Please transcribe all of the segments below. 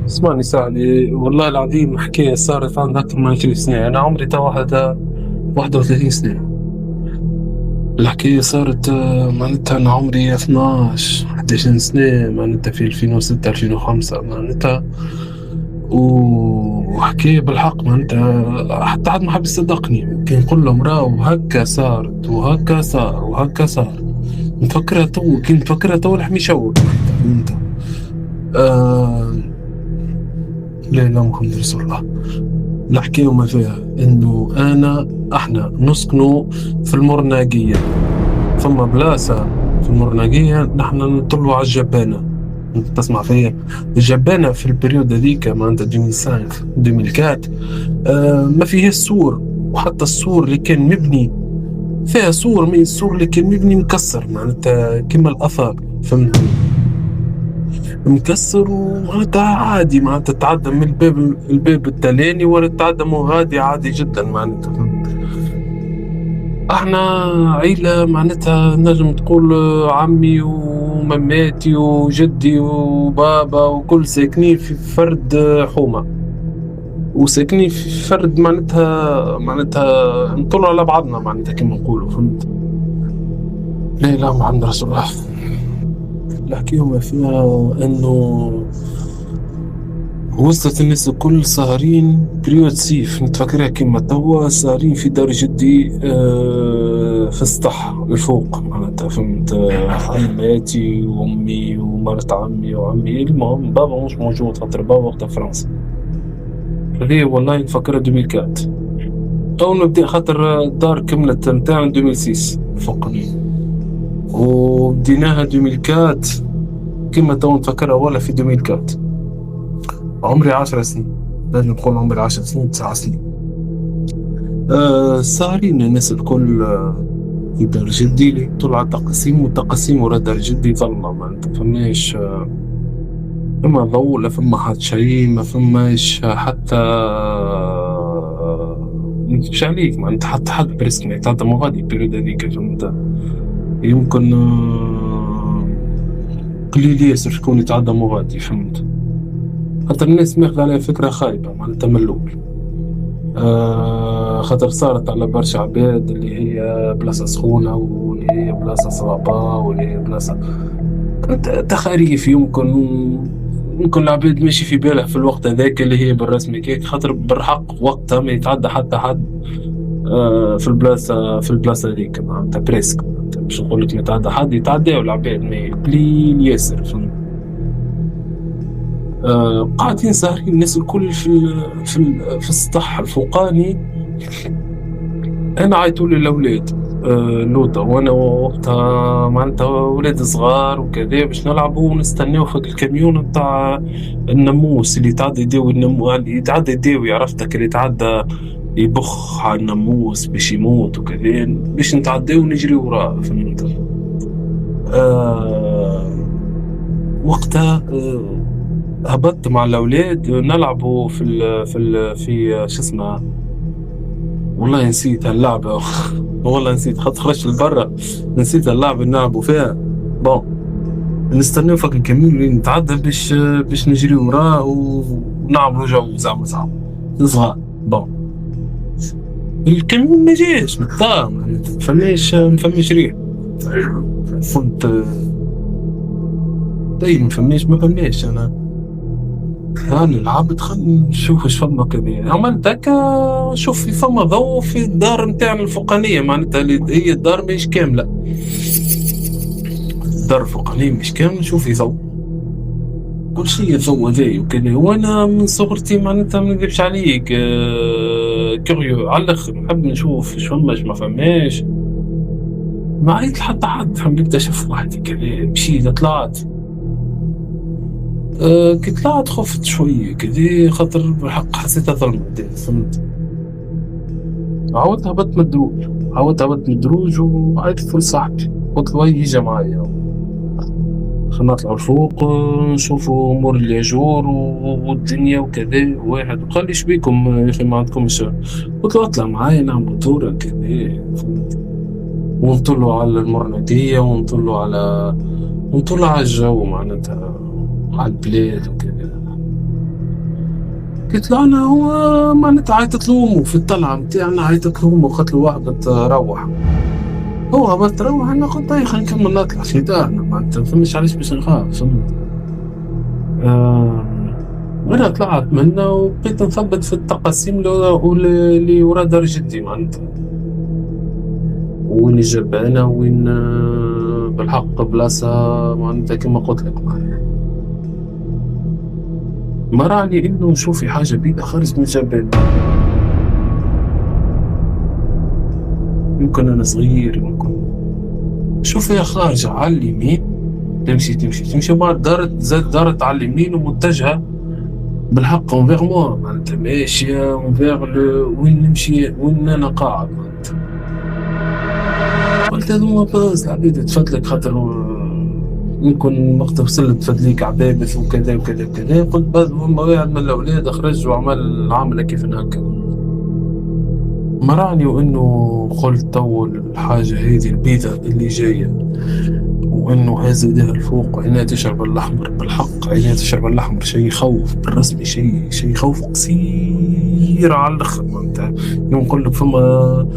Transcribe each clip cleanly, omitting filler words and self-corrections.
اسمعني سعدي، والله العظيم حكاية صارت عندها أكثر من 20 سنة. أنا عمري تو 31 سنة. الحكاية صارت معناتها أنا عمري 12 11 سنة، معناتها في 2006 2005 معناتها. وحكاية بالحق معناتها حتى حد ما حب يصدقني، كي نقول له مراه وهكا صارت وهكا صار وهكا صار. نفكرها تو لحم يشوك معناتها، فهمت؟ آه. لا لا، محمد رسول الله. الحكاية وما فيها انه احنا نسكنوا في المرناقية. ثم بلاصة في المرناقية نحن نطلوا على الجبانة. انت تسمع فيا؟ الجبانة في البريود هذيك معناتها 2005 2004 ما فيها السور. وحتى السور اللي كان مبني فيها سور، من السور اللي كان مبني مكسر معناتها كما الأثر، فهمت؟ مكسر ومعناتها عادي، معناتها تعدى من الباب التلاني ولا تعدى من غادي عادي جدا معناتها. احنا عيلة معناتها نجم تقول عمي ومماتي وجدي وبابا وكل ساكنين في فرد حومة، وساكنين في فرد معناتها نطلوا على بعضنا معناتها كما نقولوا، فهمت؟ لا لا، محمد رسول الله. الحكيومة فيها انه وصلت الناس الكل سهرين بريود سيف، نتفكرها كيما توا سهرين في دار جدي في السطح الفوق معناتها، فهمت؟ عماتي وامي ومرت عمي وعمي، المهم بابا مش موجود خاطر بابا وقتها في فرنسا. هذه والله نفكرها 2004. أول ما بدي خاطر الدار كملت نتاع 2006 فوقني، وبديناها 2004 كيما تو نتفكرها ولا في 2004. عمري 10 سنين، لازم نقول عمري 10 سنين 9 سنين. سهرين الناس الكل في دار جدي لي طلع تقسيم، والتقسيم ورا دار جدي ظلمة، ما انت فماش فما ضوء، لا فما حد شيء، ما فماش حتى مش عليك، ما انت حد بريسك ما يتعدى مو غادي البريود هذيك، فهمت؟ يمكن قليل ياسر شكون يتعدى مو غادي، فهمت؟ خاطر الناس ماخذ عليها فكرة خايبة معناتها من الأول. خاطر صارت على برشا عباد اللي هي بلاصة سخونة، واللي هي بلاصة صعبة، واللي هي بلاصة تخاريف. يمكن العباد ماشي في بالها في الوقت هذاك اللي هي بالرسمي كيك، خاطر بالحق وقتها ما يتعدى حتى حد في البلاصة هذيك معناتها بريسك، مش نقول لك ما يتعدى حد، يتعداو العباد ما قليل ياسر، فهمت؟ قاعدين ساهرين الناس الكل في السطح الفوقاني. انا عيطوا لي الاولاد لوطا، وانا وقتها معناتها ولاد صغار وكذا باش نلعبوا ونستناو فوق الكاميون بتاع الناموس اللي يتعدى يداوي اللي يتعدى يداوي، عرفتك؟ اللي يتعدى يبخ على الناموس باش يموت وكذا، باش نتعداو ونجري وراه، فهمت؟ وقتها هبطت مع الاولاد نلعبوا في شو اسمه، والله نسيت اللعبة. والله نسيت، خرجت لبرا نسيت اللعبة اللي نلعبوا فيها. بون، نستناو فك الكمين اللي نتعدى باش نجري وراه ونعملوا جو زعما صغار. بون، الكمين ما جاش من الدار، ما فماش ريح، فهمت؟ طيب ما فماش انا هاني لعبت، خلينا نشوف ايش فما كذا. عملت هكا، شوف في فما ضوء في الدار نتاعنا الفوقانية، معناتها اللي هي الدار مش كاملة، الدار الفوقانية مش كاملة، نشوف في ضوء كل شيء ضوء ذي وكذا. وانا من صغرتي معناتها ما نكذبش عليك كوريو على الاخر، نحب نشوف ايش فما ايش ما فماش. ما عيط حتى حد، حبيت اشوف وحدي كذا، مشيت طلعت. كي طلعت خفت شوية كذا، خاطر بالحق حسيتها ظلمت، فهمت؟ عاودت هبط من الدروج وعيطت لصاحبي، قلت له هيا يجي معايا، خلنا نطلعوا الفوق نشوفوا أمور الياجور والدنيا وكذا. واحد قال لي شبيكم يا أخي ما عندكمش؟ قلت له اطلع معايا نعملوا دورة كذا، فهمت؟ ونطلوا على المرندية ونطلوا على الجو معناتها، على البلاد وكذا. قلت له أنا هو معناتها عيطت لأمه في الطلعة متاعنا، عيطت لأمه قالت له وهبط روّح، هو هبط روّح. أنا قلت طيب خلينا نكمل نطلع في دارنا معناتها ما فماش علاش باش نخاف فهمت. أنا طلعت منا وبقيت نثبت في التقاسيم اللي ورا دار جدي معناتها، وين الجبانة وين بالحق بلاصة معناتها كيما قلت لك معناتها. مراني إنه نشوف في حاجة بيضا خارج من الجبل، يمكن أنا صغير يمكن نشوفها خارجة على اليمين، تمشي بعد دارت على اليمين ومتجهة بالحق انفيغ موا معناتها ماشية انفيغ وين نمشي وين أنا قاعد معناتها. قلت هذوما باز العباد تفدلك خاطر يمكن وقت وصلت تفدليك عبابث وكذا وكذا وكذا. قلت باز هما واحد من الأولاد خرج وعمل عاملة كيف هكا. مراني وإنه قلت تو الحاجة هذه البيضة اللي جاية وإنه هذا ده الفوق عينها تشرب الأحمر، بالحق عينها تشرب الأحمر شيء يخوف بالرسمي، شيء يخوف قصير على الآخر معناتها. يقول لك فما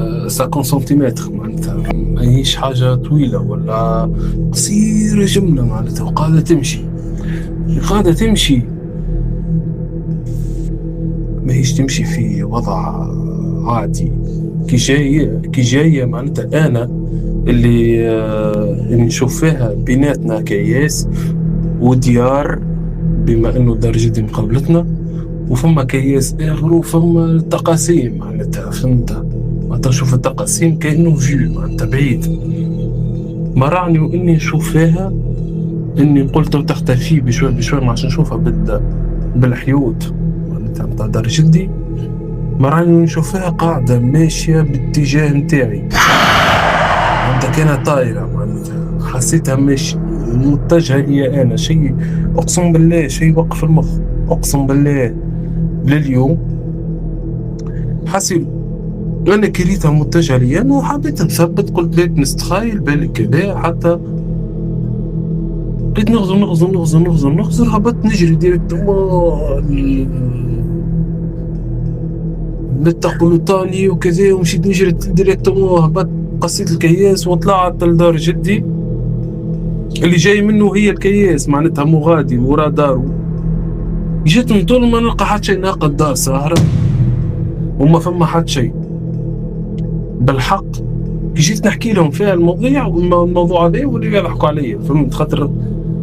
50 سنتيمتر معناتها ماهيش حاجة طويلة ولا قصيرة جملة معناتها، وقاعدة تمشي ماهيش تمشي في وضع عادي. كي جاية معناتها أنا اللي نشوف فيها بيناتنا كياس وديار، بما انه دار جدي مقابلتنا وفما كياس اخر وفما تقاسيم معناتها فهمت. معناتها نشوف التقاسيم كأنه فيو معناتها بعيد. مرعني واني نشوف فيها اني قلت تختفي بشوي ما عشان نشوفها بالحيوط معناتها متاع دار جدي. مراني ونشوف فيها قاعدة ماشية باتجاه متاعي معناتها كانت طايرة معناتها، حسيتها مش متجهة لي أنا. شيء أقسم بالله شيء وقف المخ، أقسم بالله لليوم حسيت أنا كريتها متجهة لي أنا وحبيت نثبت. قلت بيت نستخيل بالك كذا حتى بقيت نغزر هبط نجري ديريكت للتقلطاني وكذا ومشيت نجري ديريكت هبط قصيت الكياس وطلعت لدار جدي اللي جاي منه هي الكياس معناتها مو غادي ورا دارو. جيت من طول ما نلقى حد شي ناقة الدار ساهرة وما فما حد شي. بالحق كي جيت نحكي لهم فيها الموضوع هذا واللي يضحكوا عليا فهمت. خاطر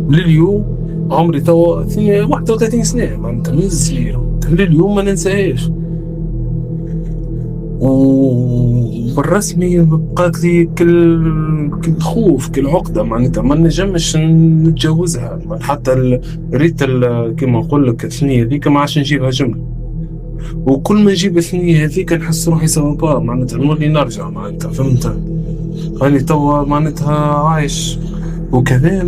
لليوم عمري توا 31 سنة معناتها من صغير لليوم ما ننساهاش. وبالرسمي بقات لي كل خوف كل عقدة معناتها ما نجمش نتجاوزها. حتى ريت كما نقول لك الثنية هذيك ما عادش نجيبها جملة، وكل ما نجيب الثنية هذيك نحس روحي سوا معناتها نولي نرجع معناتها فهمت. هاني توا معناتها عايش وكذا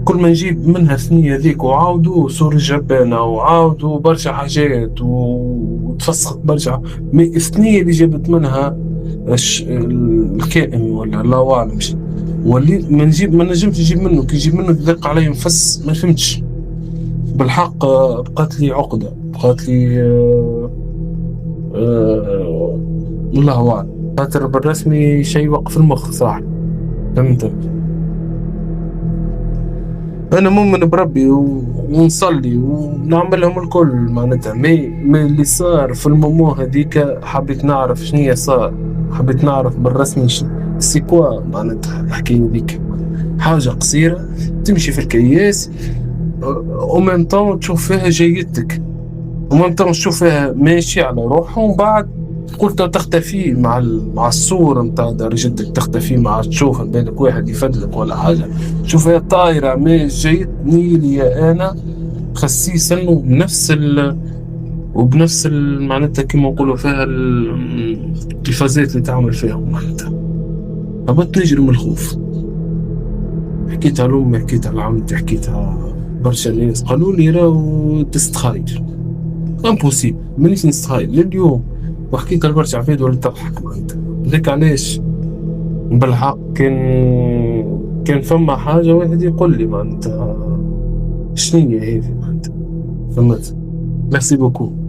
كل ما نجيب منها الثنية هذيك وعاودوا صور الجبانة وعاودوا برشا حاجات وتفسخت برشا الثنية اللي جابت منها الكائن ولا الله أعلم واللي ما نجمش نجيب منه. كي يجيب منه تدق علي نفس ما فهمتش بالحق. بقات لي عقدة بقات لي الله أعلم. خاطر بالرسمي شيء وقف المخ صح فهمت. أنا مؤمن بربي ونصلي ونعملهم الكل معناتها ما اللي صار في المومو هذيك. حبيت نعرف شنية صار، حبيت نعرف بالرسمي سيكوا معناتها الحكاية هذيك. حاجة قصيرة تمشي في الكياس ومن طون تشوف فيها جيدتك ومن طون تشوف فيها ماشي على روحه ومن بعد قلت تختفي مع الصورة متاع دار جدك، تختفي مع تشوف بالك واحد يفدلك ولا حاجة. تشوف هي طايرة ما جايتني لي أنا خسيس إنه وبنفس معناتها كما نقولوا فيها التلفازات اللي تعمل فيهم معناتها. هبط نجري من الخوف. حكيتها لأمي حكيتها لعمتي حكيتها برشا ناس قالوا لي راهو تستخايل امبوسيبل مانيش نستخايل لليوم. وحكيت لبرشا عباد ولا تضحك معناتها ذاك علاش بالحق كان فما حاجة واحد يقول لي معناتها شنية هذه معناتها فهمت. ميرسي بوكو.